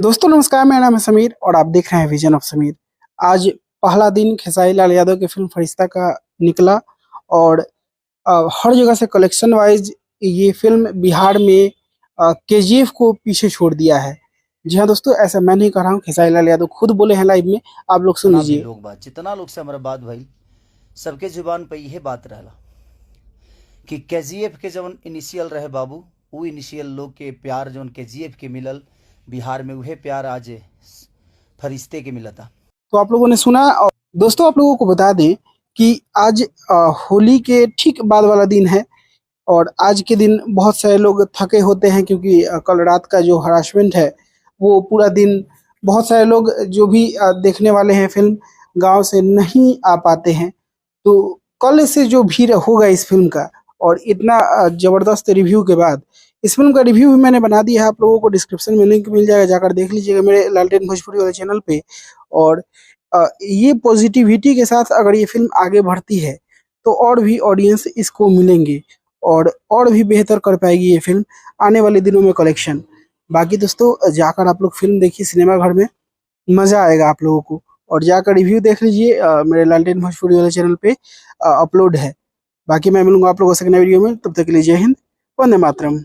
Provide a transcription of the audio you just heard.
दोस्तों नमस्कार, मेरा नाम है समीर और आप देख रहे हैं विजन ऑफ समीर। आज पहला दिन खेसारी लाल यादव की फिल्म फरिश्ता का निकला और हर जगह से कलेक्शन वाइज ये फिल्म बिहार में केजीएफ को पीछे छोड़ दिया है। जी हाँ दोस्तों, ऐसा मैं नहीं कह रहा हूँ, खेसारी लाल यादव खुद बोले हैं लाइव में, आप लोग सुन जितना भी लीजिए। लोग बात जितना लोग से हमारा बात भइल सबके जुबान पे यह बात रहला कि केजीएफ के जवन इनिशियल रहे बाबू, वो इनिशियल लोग के प्यार जवन केजीएफ के मिलल बिहार में, उहे प्यार आज फरिश्ते के मिलता। तो आप लोगों ने सुना। और दोस्तों आप लोगों को बता दें कि आज होली के ठीक बाद वाला दिन है और आज के दिन बहुत सारे लोग थके होते हैं क्योंकि कल रात का जो हरासमेंट है वो पूरा दिन बहुत सारे लोग जो भी देखने वाले हैं फिल्म गांव से नहीं आ पाते हैं। तो कल से जो भीड़ होगा इस फिल्म का और इतना जबरदस्त रिव्यू के बाद इस फिल्म का रिव्यू भी मैंने बना दिया है, आप लोगों को डिस्क्रिप्शन में लिंक मिल जाएगा, जाकर देख लीजिएगा मेरे लालटेन भोजपुरी वाले चैनल पे। और ये पॉजिटिविटी के साथ अगर ये फिल्म आगे बढ़ती है तो और भी ऑडियंस इसको मिलेंगे और भी बेहतर कर पाएगी ये फिल्म आने वाले दिनों में कलेक्शन। बाकी दोस्तों जाकर आप लोग फिल्म देखिए सिनेमा घर में, मज़ा आएगा आप लोगों को। और जाकर रिव्यू देख लीजिए, मेरे लालटेन भोजपुरी वाले चैनल पे अपलोड है। बाकी मैं मिलूंगा आप लोगों से नए वीडियो में, तब तक के लिए जय हिंद, वंदे मातरम।